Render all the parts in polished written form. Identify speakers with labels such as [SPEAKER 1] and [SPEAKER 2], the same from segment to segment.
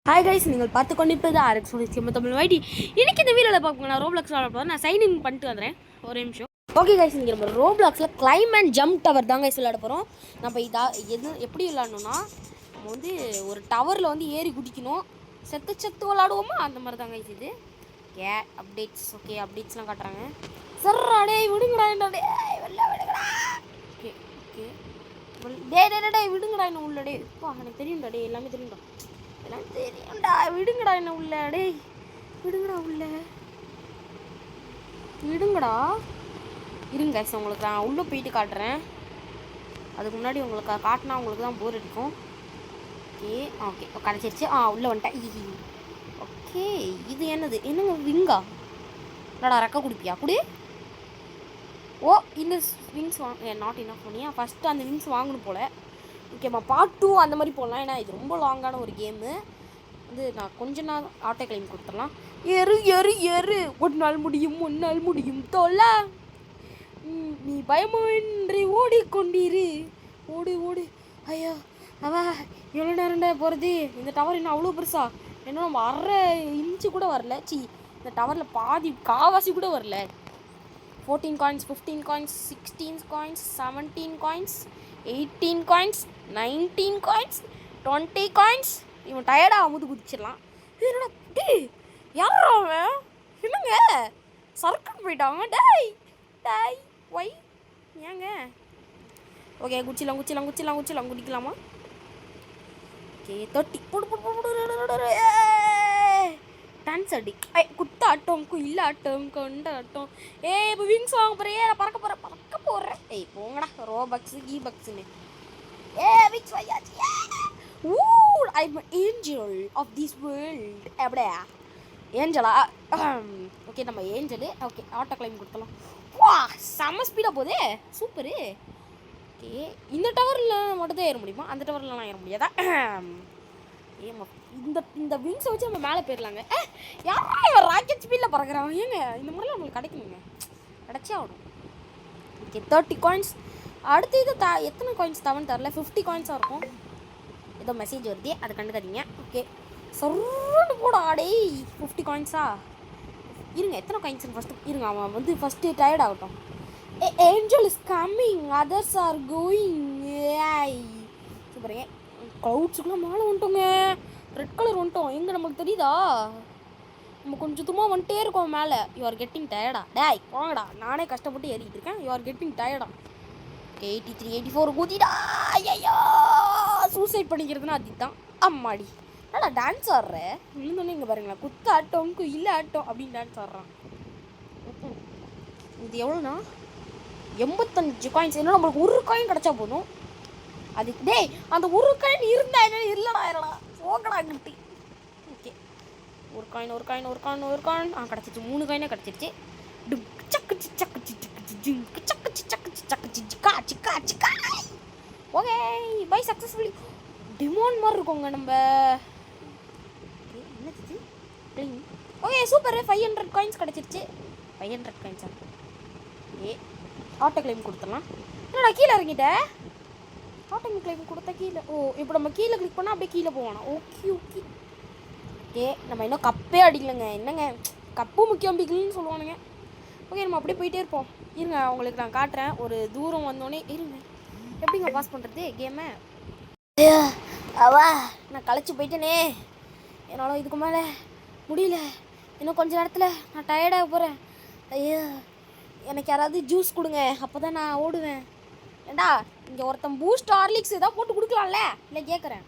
[SPEAKER 1] Hi guys, நீங்கள் பார்த்து கொண்டிருப்பது ஆர்எக்ஸ் சிம்ம தமிழ் வைட்டி. இன்றைக்கி இந்த வீடியோவில் பார்ப்போம். நான் ரோப்ளாக்ஸ் விளாட போகிறேன். நான் சைன் இன் பண்ணிட்டு வந்துடுறேன் ஒரு நிமிஷம். ஓகே கைஸ், இன்றைக்கி நம்ம ரோப்ளாக்ஸில் கிளைம் அண்ட் ஜம்ப் டவர் தான் கைஸ் விளாட போகிறோம். நம்ம எப்படி விளாடணும்னா, நம்ம வந்து ஒரு டவரில் வந்து ஏறி குதிக்கணும். செத்து விளாடுவோமா அந்த மாதிரி தான் கைஸ் இது. அப்டேட்ஸ் ஓகே, அப்டேட்ஸ்லாம் காட்டுறாங்க. சார் அடே விடுங்கடா, என்னடே வெளில விடுங்கடா. ஓகே ஓகே டே விடுங்கடா, என்ன உள்ளடே. எனக்கு தெரியும்டா, டே எல்லாமே தெரியும்டா, எல்லாம் தெரியும்டா. விடுங்கடா என்ன உள்ள, டேய் விடுங்கடா உள்ள, விடுங்கடா. இருங்க உங்களுக்கு நான் உள்ளே போயிட்டு காட்டுறேன். அதுக்கு முன்னாடி உங்களுக்கு காட்டினா உங்களுக்கு தான் போர் அடிக்கும். ஓகே ஓகே கிடச்சிருச்சு. உள்ளே வந்துட்டேன். ஓகே இது என்னங்க விங்கா? என்னடா ரெக்க குடிப்பியா குடி. இந்த விங்ஸ் நாட் இனஃப் பண்ணியா? ஃபஸ்ட்டு அந்த விங்ஸ் வாங்கணும் போல். ஓகேம்மா, பார்ட் 2 அந்த மாதிரி போடலாம். ஏன்னா இது ரொம்ப லாங்கான ஒரு கேமு. வந்து நான் கொஞ்ச நாள் ஆட்டோ கிளைம் கொடுத்துடலாம். ஏறு ஒரு நாள் முடியும் தோலா. நீ பயமின்றி ஓடிக்கொண்டிரு. ஓடு ஐயா அவா எவ்வளோ நேரம்டா போகிறது. இந்த டவர் இன்னும் அவ்வளோ பெருசா? இன்னும் நம்ம 1/2 இன்ச்சு கூட வரல. இந்த டவரில் பாதி காவாசி கூட வரல. 14 coins, 15 coins, 16 coins, 17 coins, 18 coins, 19 coins, 20 coins. இவன் டயர்டாக அமுது குதிச்சிடலாம். என்னடா யாரா அவன்? என்னங்க சர்க்குன்னு போயிட்டாங்க. டேய் ஒய் ஏங்க? ஓகே குச்சிலாம் குடிக்கலாமா? ஓகே 30 போடு டான்ஸ் அடி குத்தாட்டம் குயிலாட்டம் கொண்டாட்டம். இப்போ விங்ஸ் வாங்க போகிறேன். பறக்க போகிறேன். போங்கடா ரோபக்ஸு கீபக்ஸுன்னு. விங்ஸ் வாங்கியாச்சு. I'm an angel of this world. எப்படியா ஏஞ்சலா? ஓகே நம்ம ஏஞ்சலு. ஓகே ஆட்டோ கிளைம் கொடுத்தலாம். செம்ம ஸ்பீடாக போதே, சூப்பரு. ஓகே இந்த டவரில் மட்டும் தான் ஏற முடியுமா? அந்த டவர்லலாம் ஏற முடியாதா? இந்த விங்ஸை வச்சு நம்ம மேலே போயிடலாங்க. யாரா இவன் ராக்கெட் ஸ்பீடில் பறக்கிறான்? ஏங்க இந்த முறையில் நம்மளுக்கு கிடைக்கணுங்க, கிடைச்சே ஆகணும். Okay 30 coins. அடுத்து இது எத்தனை காயின்ஸ் தவன்னு தரல. 50 coinsஸாக இருக்கும். ஏதோ மெசேஜ் வருது, அதை கண்டுக்காதீங்க. ஓகே சொல்லுன்னு கூட ஆடே 50 coinsஸா? இருங்க எத்தனை காயின்ஸ்னு ஃபஸ்ட்டு இருங்க. அவன் வந்து ஃபஸ்ட்டு டயர்ட் ஆகட்டும். Angel is coming, others are going. சூப்பருங்க. க்ளவுட்ஸுக்குலாம் மேலே வந்துட்டோங்க. ரெட் கலர் வந்துட்டோம். எங்கே நமக்கு தெரியுதா? நம்ம கொஞ்சம் தூரமாக வந்துட்டே இருக்கோம் மேலே. யூ ஆர் கெட்டிங் டயர்டா? டேய் போங்கடா, நானே கஷ்டப்பட்டு ஏறிட்டு இருக்கேன். யூ ஆர் கெட்டிங் டயர்டா? 83 84 கூத்திடா. ஐயோ சூசைட் பண்ணிக்கிறதுனா அதுதான். அம்மாடி என்னடா டான்ஸ் ஆடுற? இன்னொன்று இங்கே பாருங்களேன், குத்து ஆட்டம் குயில் ஆட்டம் அப்படின்னு டான்ஸ் ஆடுறான். இது எவ்வளோண்ணா? 85 coins. என்ன நம்மளுக்கு ஒரு காயின் கிடச்சா போதும். அதுக்கு டேய் அந்த ஒரு காயின் இருந்தா என்ன? இல்லைடா போக்கடா கிட்டி. ஓகே ஒரு காயின் கிடச்சிச்சு. 3 காயினே கிடச்சிருச்சு. Okay bye successfully. டிமாண்ட் மாதிரி இருக்கோங்க நம்ம. என்னது க்ளீன்? Okay super. 500 coins கிடச்சிருச்சு. 500 coinsஸா? ஆட்டோ கிளைம் கொடுத்துடலாம். என்னடா கீழே இறங்கிட்டேன். ஆட்டோ கிளைம் கொடுத்தா கீழே. இப்போ நம்ம கீழே கிளிக் பண்ணால் அப்படியே கீழே போகணும். ஓகே நம்ம இன்னும் கப்பே அடிக்கலைங்க. என்னங்க கப்பு முக்கியம் பிக்கலன்னு சொல்லுவானுங்க. ஓகே நம்ம அப்படியே போயிட்டே இருப்போம். இருங்க உங்களுக்கு நான் காட்டுறேன். ஒரு தூரம் வந்தோடனே இருங்க. எப்படிங்க பாஸ் பண்ணுறது கேமை? நான் களைச்சி போயிட்டேனே. என்னால் இதுக்கு மேலே முடியல. இன்னும் கொஞ்ச நேரத்தில் நான் டயர்டாக போகிறேன். ஐயோ எனக்கு யாராவது ஜூஸ் கொடுங்க, அப்போ தான் நான் ஓடுவேன். ஏண்டா இங்கே ஒருத்தன் பூஸ்ட் ஹார்லிக்ஸ் ஏதாவது போட்டு கொடுக்கலாம்ல? இல்லை கேட்குறேன்.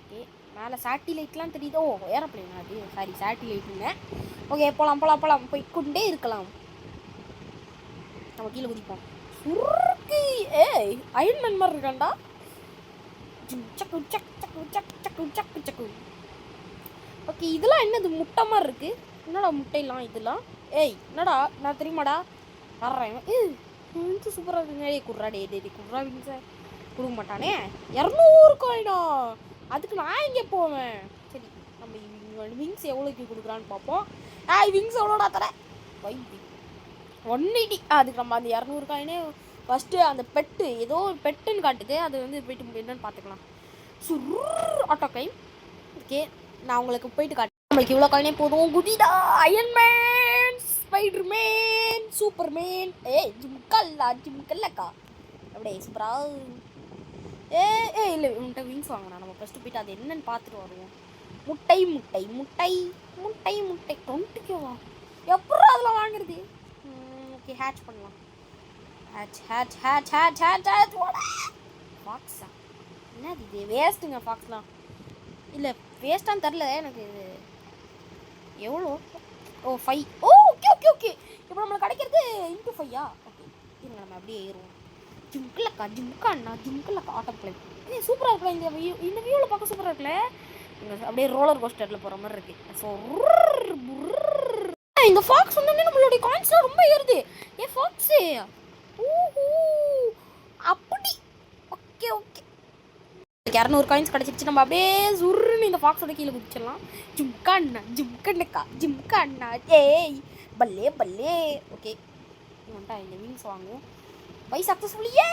[SPEAKER 1] ஓகே மேலே சேட்டிலைட்லாம் தெரியுதோ? ஏரோப்ளேன் அது, சாரி சேட்டிலைட்டுங்க. ஓகே போகலாம் போய்கொண்டே இருக்கலாம். நம்ம கீழே குதிப்போம். சுருக்கு அயன்மேன் மாதிரி இருக்காண்டா. சக்கு. ஓகே இதெல்லாம் என்னது முட்டை மாதிரி இருக்கு? என்னடா முட்டையெல்லாம் இதெல்லாம்? என்னடா நான் தெரியுமாடா வர்றேன். சூப்பராக இருக்குங்க. குர்ரா குர்ரா விங்ஸை கொடுக்க மாட்டானே. 200 coinடா? அதுக்கு நான் எங்கே போவேன்? சரி நம்ம விங்ஸ் எவ்வளோக்கு கொடுக்குறான்னு பார்ப்போம். விங்ஸ் எவ்வளோடா தரேன்? 180. அதுக்கு நம்ம அந்த 200 coinே ஃபஸ்ட்டு அந்த பெட்டு ஏதோ ஒரு பெட்டுன்னு காட்டுது. அது வந்து போய்ட்டு என்னன்னு பார்த்துக்கலாம். Auto claim. ஓகே நான் உங்களுக்கு போயிட்டு காட்டுறேன். நம்மளுக்கு இவ்வளோ காயினே போதும். குதிடா அயன்மேன், ஸ்பைடர்மேன், சூப்பர்மேன். ஜிம்கல்லக்கா அப்படியே சூப்பரா. இல்லை உன்கிட்ட விங்ஸ் வாங்கணும். நம்ம ஃபஸ்ட்டு போயிட்டு அது என்னன்னு பார்த்துட்டு வருவோம். முட்டை முட்டை முட்டை முட்டை முட்டை 20K-வா? எப்பறம் அதெல்லாம் வாங்குறது? ஓகே ஹேட்ச் பண்ணலாம். Hatch hatch hatch hatch hatch hatch. ஃபாக்ஸா? என்னது இது? வேஸ்ட்டுங்க ஃபாக்ஸ்லாம். இல்லை வேஸ்ட்டான்னு தெரில எனக்கு. எவ்வளோ? ஓ 5. ஓ ஓகே ஓகே ஓகே. இப்போ நம்மளுக்கு கிடைக்கிறது இன்ட்டு 5-ஆ? ஓகே இருங்க நம்ம அப்படியே ஏறுவோம். ஜிம்கல்லக்கா ஜிம்காண்ணா ஜிம்கல்லக்கா ஆட்டம் பிளே. சூப்பராக இருக்குல்ல இந்த வியூவில் பார்க்க சூப்பராக இருக்குல்ல. அப்படியே ரோலர் கோஸ்டரில் போகிற மாதிரி இருக்குது. ஸோ இந்த ஃபாக்ஸ் வந்து நம்மளுடைய காயின்ஸ்லாம் ரொம்ப ஏறுது. ஃபாக்ஸு ஊஹூ அப்படி. ஓகே ஓகே 200 காயின்ஸ் கிடச்சிருச்சு. நம்ம அப்படியே சுருன்னு இந்த ஃபாக்ஸோட கீழே குதிச்சிடலாம். ஜிம்கண்ணக்கா ஜிம்கண்ணா ஏய் பல்லே பல்லே. ஓகே வந்துட்டா இந்த விங்ஸ் வாங்குவோம். பை சக்ஸஸ்ஃபுல்லியே.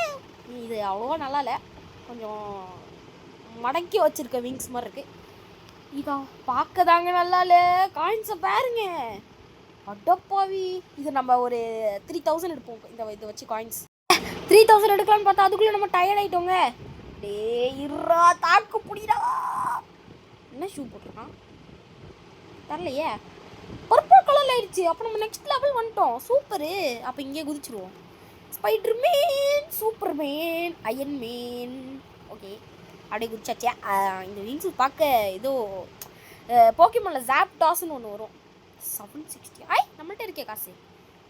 [SPEAKER 1] இது அவ்வளோவா நல்லா இல்லை, கொஞ்சம் மடக்கி வச்சுருக்க விங்ஸ் மாதிரி இருக்குது. இதான் பார்க்க தாங்க நல்லா இல்லை. காயின்ஸை பாருங்க அடப்பாவி. இது நம்ம ஒரு 3000 எடுப்போம் இதை வச்சு. காயின்ஸ் 3000 எடுக்கலான்னு பார்த்தா அதுக்குள்ளே நம்ம டயர்ட் ஆகிட்டோங்க. டே இருறா தாக்கு புடிடா. என்ன ஷூ போட்டிருக்கான் தரலையே, பர்பிள் கலரில் ஆயிடுச்சு. அப்போ நம்ம நெக்ஸ்ட் லெவல் வந்துட்டோம். சூப்பரு. அப்போ இங்கே குதிச்சிருவோம். Spiderman, Superman, Iron Man. ஓகே அப்படியே குதிச்சாச்சே. இந்த விங்ஸ் பார்க்க ஏதோ போக்கிமானில் ஜாப்டாஸ்ன்னு ஒன்று வரும். 760. நம்மள்ட்ட இருக்கே காசு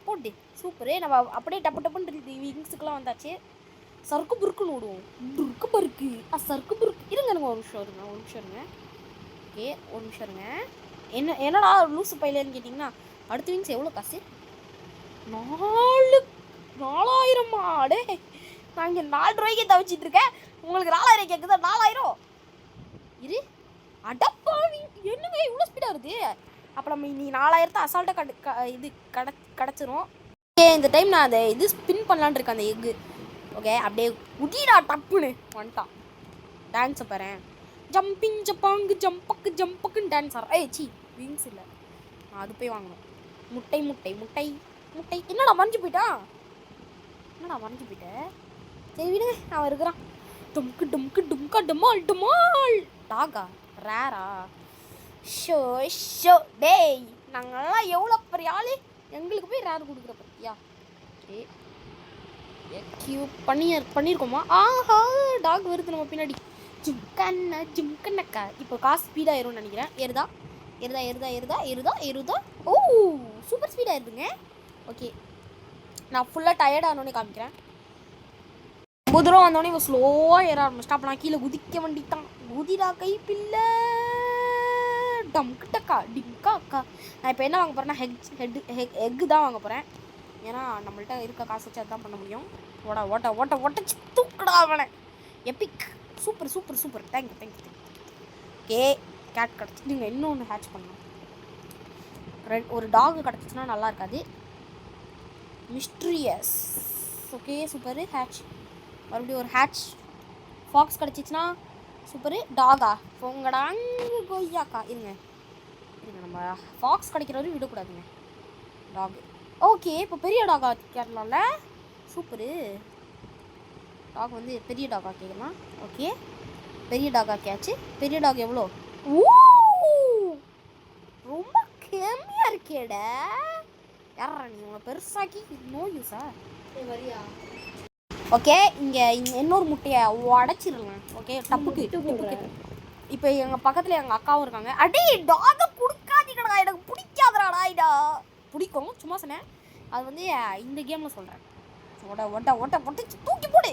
[SPEAKER 1] போட்டு. சூப்பரு. நம்ம அப்படியே டப்பு டப்புன்னு விங்ஸுக்கெலாம் வந்தாச்சு. சறுக்கு புருக்குன்னு விடுவோம். புருக்கு பருக்கு சறுக்கு புருக்கு. இருங்க ஒரு நிமிஷம் இருங்க ஓகே ஒரு நிமிஷம் இருங்க. என்னடா லூசு பையிலன்னு கேட்டிங்கன்னா அடுத்த விங்ஸ் எவ்வளோ காசு? 4000 டே. நான் இங்கே 4 ரூபாய்க்கு தவிச்சிட்டு இருக்கேன். உங்களுக்கு 4000 கேட்குதா? 4000 இரு. அடப்பாவி என்னங்க இவ்வளோ ஸ்பீடாக வருது? அப்போ நம்ம நீ 4000 அசால்ட்டாக கிடச்சிரும். இந்த டைம் நான் அதை ஸ்பின் பண்ணலான்னு இருக்கேன் அந்த எக்கு. ஓகே அப்படியே உதிடா டப்புன்னு வந்துட்டான். டான்ஸை பாரு. ஜம்பிங் ஜப்பாங்கு ஜம்பக்குன்னு டான்ஸ் ஆடுறேன். சி விங்ஸ் இல்லை, அது போய் வாங்கணும். முட்டை முட்டை முட்டை முட்டை. என்னடா மறைஞ்சு போயிட்டேன். சரி விடுங்க, அவன் இருக்கிறான். டும்க்கு டும்க்கு டும்கா டுமால் டுமால். டாகா ரேரா? ஷோ ஷோ டேய், நாங்கள்லாம் எவ்வளோ பெரிய ஆள், எங்களுக்கு போய் ரேர் கொடுக்குற பற்றியா? ஓகே பண்ணியிருக்கோமா? ஆஹா டாக் வருது நம்ம பின்னாடி. ஜிம்கண்ணக்கா. இப்போ காசு ஸ்பீடாகிரும்னு நினைக்கிறேன். எருதா. ஓ சூப்பர் ஸ்பீடாக இருதுங்க. ஓகே நான் ஃபுல்லாக டயர்ட் ஆனோடனே காமிக்கிறேன். 50 ரூபா வந்தோடனே இவன் ஸ்லோவாக ஏற ஆரம்பிச்சிட்டா. அப்போ நான் கீழே குதிக்க வேண்டித்தான். குதிடா கை பிள்ளை. டம்கிட்டக்கா டிம்கா அக்கா. நான் இப்போ என்ன வாங்க போகிறேன்னா எக்கு தான் வாங்க போகிறேன். ஏன்னா நம்மள்ட்ட இருக்க காசு வச்சு அதுதான் பண்ண முடியும். ஒட்டச்சு தூக்குடா அவனை. எப்பிக். சூப்பர். தேங்க்யூ. ஓகே கேட் கிடச்சி. நீங்கள் இன்னொன்று ஹேட்ச் பண்ணலாம். ஒரு டாக் கிடச்சிச்சின்னா நல்லா இருக்காது. மிஸ்ட்ரியஸ். Okay super. ஹேட்ச். மறுபடியும் ஒரு ஹேட்ச். ஃபாக்ஸ் கிடச்சிச்சின்னா சூப்பரு. டாகா பொங்கடாங்க கொய்யாக்கா. இருங்க நம்ம ஃபாக்ஸ் கிடைக்கிற வரையும் விடக்கூடாதுங்க. டாகு. ஓகே இப்போ பெரிய டாகா கேட்கலாம்ல. சூப்பரு. டாக் வந்து பெரிய டாகா கேட்கலாம். ஓகே பெரிய டாகா கேட்ச்சு. பெரிய டாக் எவ்வளோ? ரொம்ப கம்மியாக இருக்கேடா. யாரா நீ உங்களை பெருசாக்கி நோ யூஸா? வரியா? ஓகே இங்கே இன்னொரு முட்டையை உடச்சிருங்க. ஓகே டப்புக்கு. இப்போ எங்கள் பக்கத்தில் எங்கள் அக்காவும் இருக்காங்க. அடே டாகை கொடுக்காதீங்கடா, எனக்கு பிடிக்காதடாடா. பிடிக்கும் சும்மா சொன்னேன். அது வந்து இந்த கேமில் சொல்கிறேன். ஒட்டச்சு தூக்கி போடு.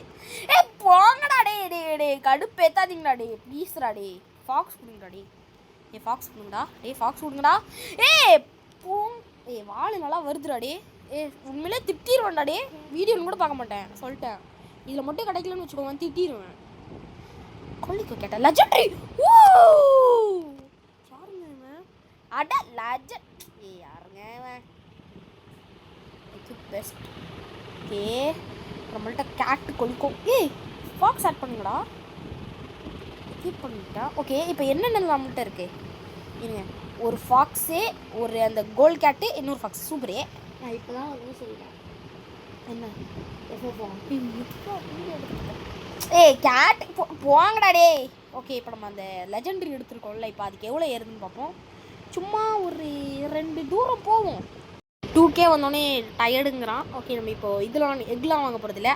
[SPEAKER 1] போங்கடா டே கடுப்பு ஏத்தாதீங்கடா டே ப்ளீஸ்டா டே. ஃபாக்ஸ் கொடுங்கடா டே. ஃபாக்ஸ் கொடுங்கடா. வாழை நல்லா வருதுடா டே. உண்மையிலே திட்டிடுவேன்டா டே. வீடியோன்னு கூட பார்க்க மாட்டேன் சொல்லிட்டேன். இதில் மட்டும் கிடைக்கலன்னு வச்சுக்கோங்க திட்டிடுவேன். கொல்லிக்கோ கேட்டேன். லெஜெண்டரி. யாருங்க அட லெஜெண்ட். யாருங்க பெஸ்ட். ஓகே நம்மள்ட்ட கேட்டு கொல்லிக்கோ. ஃபாக்ஸ் ஆட் பண்ணுங்கடா. கீப் பண்ணிட்டா. ஓகே இப்போ என்னென்ன நம்மள்ட்ட இருக்கு? இருங்க, ஒரு ஃபாக்ஸு, ஒரு அந்த கோல்ட் கேட்டு, இன்னொரு ஃபாக்ஸ். சூப்பரே.
[SPEAKER 2] நான் இப்போ தான் ஒன்றும் சொல்லிட்டேன்.
[SPEAKER 1] என்ன
[SPEAKER 2] எப்போ
[SPEAKER 1] ஏய் கேட் போங்கடா டே. ஓகே, இப்போ நம்ம அந்த லெஜெண்டரி எடுத்துருக்கோம்ல, இப்போ அதுக்கு எவ்வளோ ஏறுதுன்னு பார்ப்போம். சும்மா ஒரு 2 தூரம் போவோம். 2K வந்தோடனே டயர்டுங்கிறான். ஓகே, நம்ம இப்போ இதெல்லாம் எக்லாம் வாங்க போகிறதில்ல,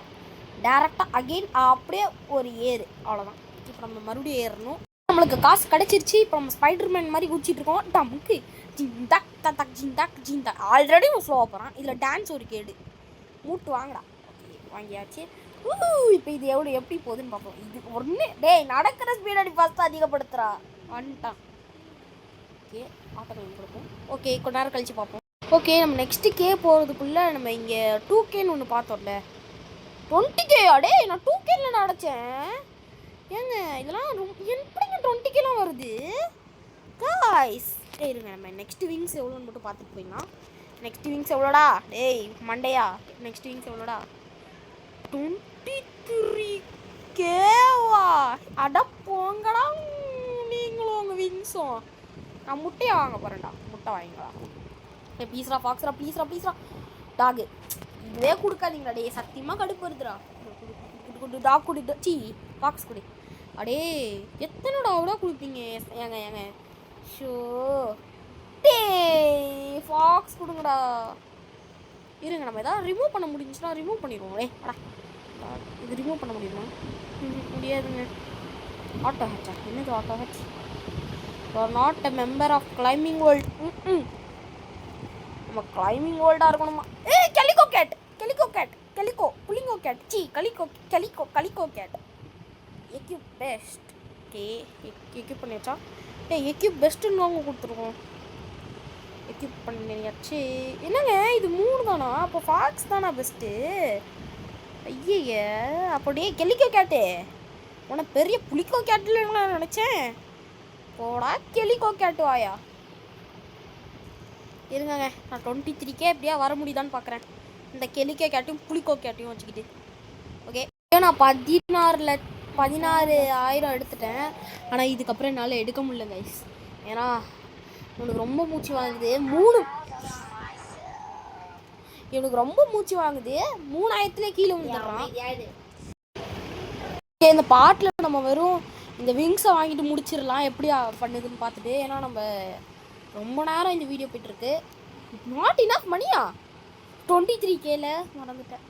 [SPEAKER 1] டேரெக்டாக அகெயின் அப்படியே ஒரு ஏறு, அவ்வளோதான். இப்போ நம்ம மறுபடியும் ஏறணும். நம்மளுக்கு காசு கிடச்சிருச்சு. இப்போ நம்ம ஸ்பைடர்மேன் மாதிரி குச்சிட்டு இருக்கோம். டமுக்கு ஜிந்தாக் தக் ஜிந்தாக் ஜிந்தாக். ஆல்ரெடி ஸ்லோவாக போகிறான். இதில் டான்ஸ் ஒரு கேடு. மூட்டு வாங்கடா. ஓகே, வாங்கியாச்சு. இப்போ இது எப்படி போகுதுன்னு பார்ப்போம். இது ஒன்று டேய் நடக்கிற ஸ்பீட் அடி ஃபஸ்ட்டு அதிகப்படுத்துகிறா. வந்துட்டான். ஓகே, ஆட்டோக்ளைம் கொடுப்போம். ஓகே, கொஞ்ச நேரம் கழித்து பார்ப்போம். ஓகே, நம்ம நெக்ஸ்ட்டு கே போகிறதுக்குள்ளே நம்ம இங்கே 2Kன்னு ஒன்று பார்த்தோம்ல. 20K அடே, நான் 2Kல அடைச்சேன். ஏங்க இதெல்லாம் எப்படிங்க 20Kலாம் வருது காய்ஸ்? இருங்க, நம்ம நெக்ஸ்ட் விங்ஸ் எவ்வளோன்னு மட்டும் பார்த்துட்டு போயிடலாம். நெக்ஸ்ட் விங்ஸ் எவ்வளோடா டேய் மண்டையா? நெக்ஸ்ட் விங்ஸ் எவ்வளோடா? 23Kவா? அட போங்கடா நீங்களும் உங்கள் விங்ஸும். நான் முட்டையை வாங்க போகிறேன்டா. முட்டை வாங்கிங்களா? ப்ளீஸ்ரா ஃபாக்ஸ்ரா, ப்ளீஸ்ரா டாகு. இதுவே கொடுக்காதீங்களா டே, சத்தியமாக கடுப்பு வருதுடா. டாக் குடி, சி ஃபாக்ஸ் குடி. அடே எத்தனை டாகோட கொடுப்பீங்க? ஏங்க ஷோ டே ஃபாக்ஸ் கொடுங்கடா. இருங்க, நம்ம எதாவது ரிமூவ் பண்ண முடிஞ்சுன்னா ரிமூவ் பண்ணிடுவோம். அடா இது ரிமூவ் பண்ண முடியுமா? முடியாதுங்க. ஆட்டோ ஹேச்சா? என்னது auto hatch? You are not a member of climbing world. நம்ம கிளைம்பிங் வேர்ல்டாக இருக்கணுமா? கெலிகோ கேட் புள்ளிங்கோ கேட், சி calico cat. Equip best. Okay, equip பண்ணியாச்சா? எக்யூப் பெஸ்ட்டுன்னு வாங்க கொடுத்துருக்கோம். எக்யூப் பண்ணியாச்சு. என்னங்க இது 3 தானா? அப்போ ஃபாக்ஸ் தானா பெஸ்ட்டு? ஐய அப்படியே கெலிகோ கேட்டு உன பெரிய புளிக்கோ கேட்டில் நான் நினச்சேன். போடா கெலிகோ கேட்டு வாயா. இருங்கங்க, நான் 23K எப்படியா வர முடியுதான்னு பார்க்குறேன். இந்த கெலிக்கோ கேட்டையும் புளிக்கோ கேட்டையும் வச்சுக்கிட்டு. ஓகே, நான் 16,000 எடுத்துட்டேன். ஆனால் இதுக்கப்புறம் என்னால் எடுக்க முடியல கைஸ். ஏன்னா எனக்கு ரொம்ப மூச்சு வாங்குது. 3000 கீழே வந்துடுறான். இந்த பாட்டில் நம்ம வெறும் இந்த விங்ஸை வாங்கிட்டு முடிச்சிடலாம். எப்படி பண்ணுதுன்னு பார்த்துட்டு. ஏன்னா நம்ம ரொம்ப நேரம் இந்த வீடியோ போய்ட்டுருக்கு. நாட் இனஃப் மணியா? 23Kல மறந்துட்டேன்.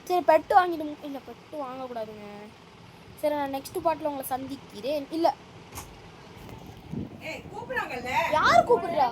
[SPEAKER 1] சரி, பெட்டு வாங்கிட்டு இல்லை, பெட்டு வாங்கக்கூடாதுங்க. சரி, நான் நெக்ஸ்ட் பாட்டில் உங்களை சந்திக்கிறேன். இல்லை, யார் கூப்பிடுறா?